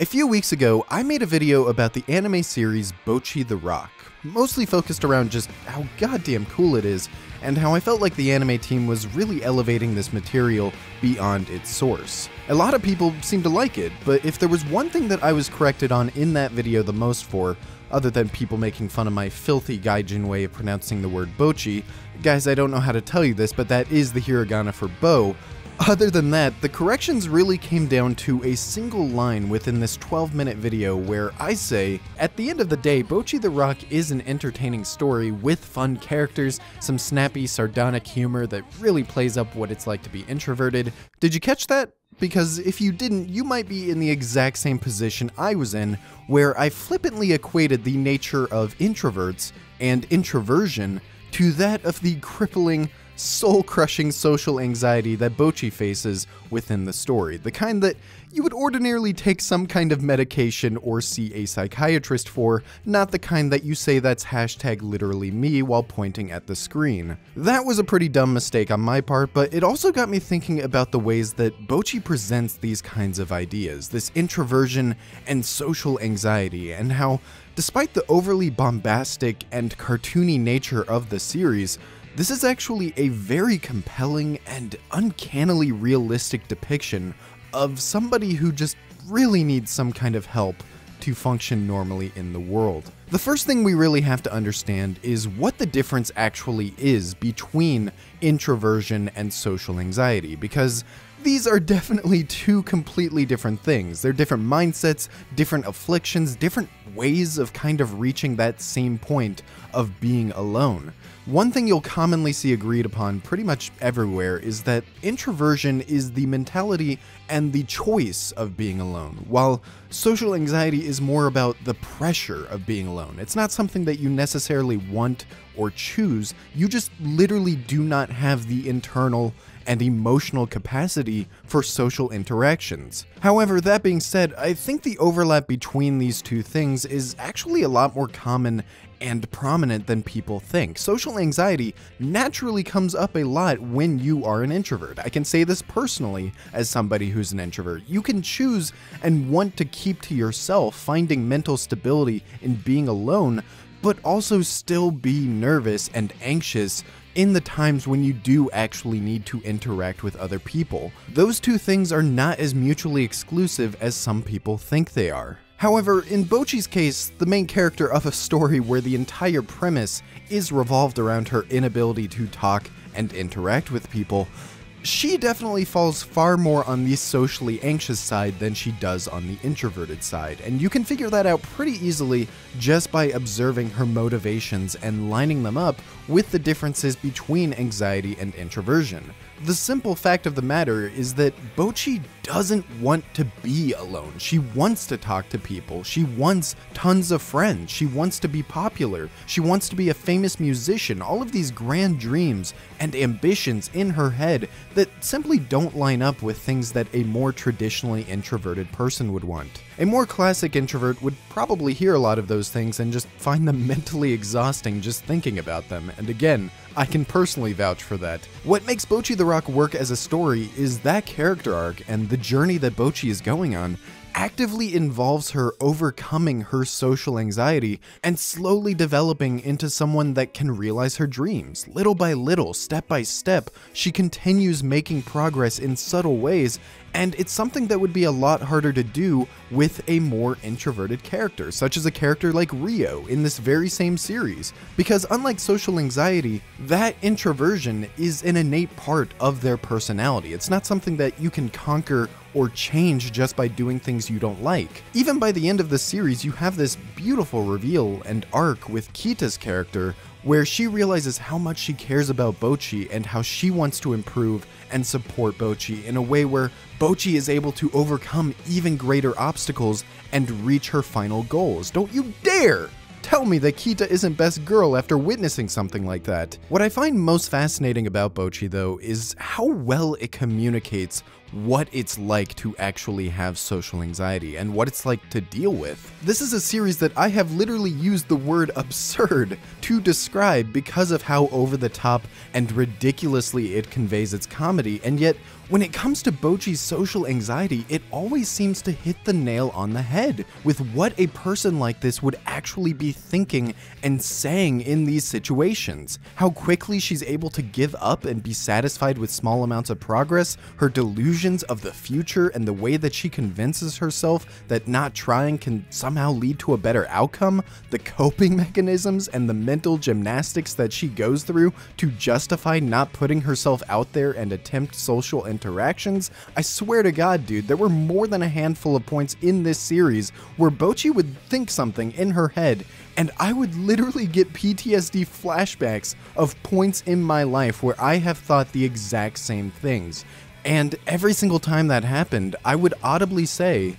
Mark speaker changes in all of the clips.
Speaker 1: A few weeks ago, I made a video about the anime series Bocchi the Rock, mostly focused around just how goddamn cool it is, and how I felt like the anime team was really elevating this material beyond its source. A lot of people seem to like it, but if there was one thing that I was corrected on in that video the most for, other than people making fun of my filthy gaijin way of pronouncing the word Bocchi, guys, I don't know how to tell you this, but that is the hiragana for bow. Other than that, the corrections really came down to a single line within this 12-minute video where I say, at the end of the day, Bocchi the Rock is an entertaining story with fun characters, some snappy, sardonic humor that really plays up what it's like to be introverted. Did you catch that? Because if you didn't, you might be in the exact same position I was in, where I flippantly equated the nature of introverts and introversion to that of the crippling, soul-crushing social anxiety that Bocchi faces within the story, the kind that you would ordinarily take some kind of medication or see a psychiatrist for, not the kind that you say that's #literally me while pointing at the screen. That was a pretty dumb mistake on my part, but it also got me thinking about the ways that Bocchi presents these kinds of ideas, this introversion and social anxiety, and how, despite the overly bombastic and cartoony nature of the series, this is actually a very compelling and uncannily realistic depiction of somebody who just really needs some kind of help to function normally in the world. The first thing we really have to understand is what the difference actually is between introversion and social anxiety, because these are definitely two completely different things. They're different mindsets, different afflictions, different ways of kind of reaching that same point of being alone. One thing you'll commonly see agreed upon pretty much everywhere is that introversion is the mentality and the choice of being alone, while social anxiety is more about the pressure of being alone. It's not something that you necessarily want or choose, you just literally do not have the internal and emotional capacity for social interactions. However, that being said, I think the overlap between these two things is actually a lot more common and prominent than people think. Social anxiety naturally comes up a lot when you are an introvert. I can say this personally as somebody who's an introvert. You can choose and want to keep to yourself, finding mental stability in being alone, but also still be nervous and anxious in the times when you do actually need to interact with other people. Those two things are not as mutually exclusive as some people think they are. However, in Bocchi's case, the main character of a story where the entire premise is revolved around her inability to talk and interact with people, she definitely falls far more on the socially anxious side than she does on the introverted side, and you can figure that out pretty easily just by observing her motivations and lining them up with the differences between anxiety and introversion. The simple fact of the matter is that Bocchi doesn't want to be alone. She wants to talk to people. She wants tons of friends. She wants to be popular. She wants to be a famous musician. All of these grand dreams and ambitions in her head that simply don't line up with things that a more traditionally introverted person would want. A more classic introvert would probably hear a lot of those things and just find them mentally exhausting just thinking about them, and again, I can personally vouch for that. What makes Bocchi the Rock work as a story is that character arc, and the journey that Bocchi is going on actively involves her overcoming her social anxiety and slowly developing into someone that can realize her dreams. Little by little, step by step, she continues making progress in subtle ways, and it's something that would be a lot harder to do with a more introverted character, such as a character like Rio in this very same series, because unlike social anxiety, that introversion is an innate part of their personality. It's not something that you can conquer or change just by doing things you don't like. Even by the end of the series, you have this beautiful reveal and arc with Kita's character, where she realizes how much she cares about Bocchi and how she wants to improve and support Bocchi in a way where Bocchi is able to overcome even greater obstacles and reach her final goals. Don't you dare tell me that Kita isn't best girl after witnessing something like that. What I find most fascinating about Bocchi, though, is how well it communicates what it's like to actually have social anxiety and what it's like to deal with. This is a series that I have literally used the word absurd to describe because of how over the top and ridiculously it conveys its comedy, and yet when it comes to Bocchi's social anxiety, it always seems to hit the nail on the head with what a person like this would actually be thinking and saying in these situations. How quickly she's able to give up and be satisfied with small amounts of progress, her delusions of the future, and the way that she convinces herself that not trying can somehow lead to a better outcome, the coping mechanisms and the mental gymnastics that she goes through to justify not putting herself out there and attempt social interactions. I swear to God, dude, there were more than a handful of points in this series where Bocchi would think something in her head, and I would literally get PTSD flashbacks of points in my life where I have thought the exact same things. And every single time that happened, I would audibly say,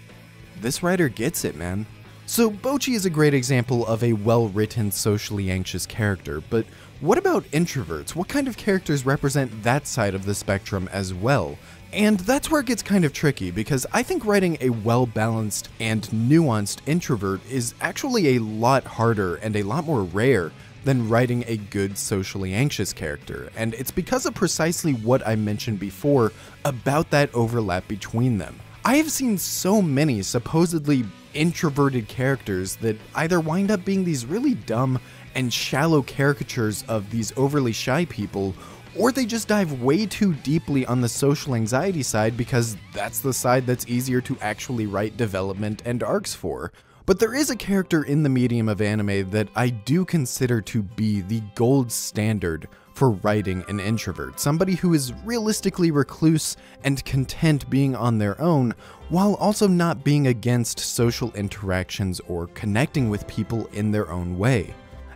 Speaker 1: this writer gets it, man. So Bocchi is a great example of a well-written, socially anxious character, but what about introverts? What kind of characters represent that side of the spectrum as well? And that's where it gets kind of tricky, because I think writing a well-balanced and nuanced introvert is actually a lot harder and a lot more rare than writing a good socially anxious character, and it's because of precisely what I mentioned before about that overlap between them. I have seen so many supposedly introverted characters that either wind up being these really dumb and shallow caricatures of these overly shy people, or they just dive way too deeply on the social anxiety side because that's the side that's easier to actually write development and arcs for. But there is a character in the medium of anime that I do consider to be the gold standard for writing an introvert, somebody who is realistically recluse and content being on their own, while also not being against social interactions or connecting with people in their own way.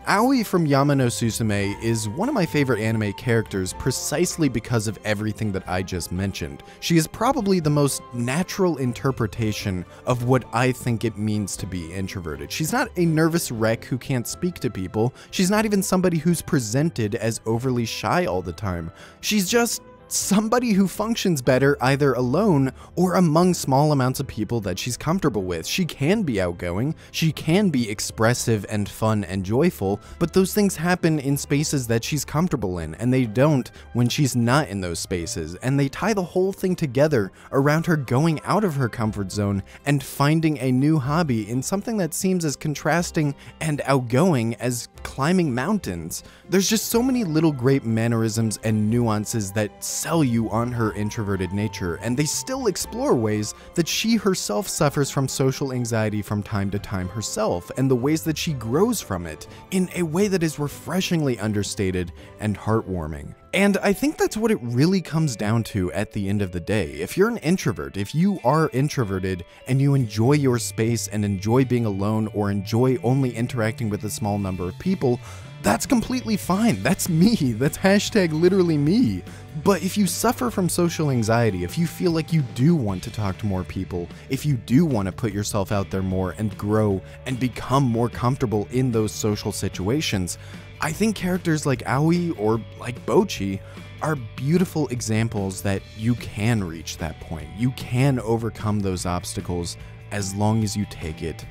Speaker 1: Aoi from Yama no Susume is one of my favorite anime characters precisely because of everything that I just mentioned. She is probably the most natural interpretation of what I think it means to be introverted. She's not a nervous wreck who can't speak to people. She's not even somebody who's presented as overly shy all the time. She's just somebody who functions better either alone or among small amounts of people that she's comfortable with. She can be outgoing, she can be expressive and fun and joyful, but those things happen in spaces that she's comfortable in, and they don't when she's not in those spaces, and they tie the whole thing together around her going out of her comfort zone and finding a new hobby in something that seems as contrasting and outgoing as climbing mountains. There's just so many little great mannerisms and nuances that sell you on her introverted nature, and they still explore ways that she herself suffers from social anxiety from time to time herself, and the ways that she grows from it in a way that is refreshingly understated and heartwarming. And I think that's what it really comes down to at the end of the day. If you're an introvert, if you are introverted and you enjoy your space and enjoy being alone or enjoy only interacting with a small number of people, that's completely fine. That's me. That's hashtag literally me. But if you suffer from social anxiety, if you feel like you do want to talk to more people, if you do want to put yourself out there more and grow and become more comfortable in those social situations, I think characters like Aoi or like Bocchi are beautiful examples that you can reach that point. You can overcome those obstacles as long as you take it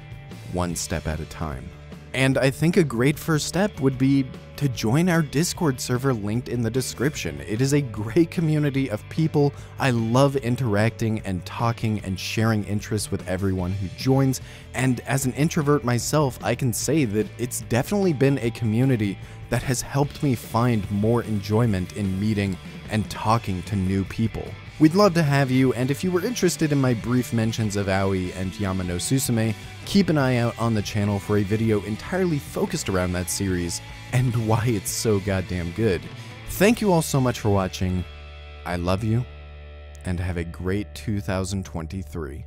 Speaker 1: one step at a time. And I think a great first step would be to join our Discord server linked in the description. It is a great community of people. I love interacting and talking and sharing interests with everyone who joins. And as an introvert myself, I can say that it's definitely been a community that has helped me find more enjoyment in meeting and talking to new people. We'd love to have you, and if you were interested in my brief mentions of Aoi and Yama no Susume, keep an eye out on the channel for a video entirely focused around that series and why it's so goddamn good. Thank you all so much for watching. I love you, and have a great 2023.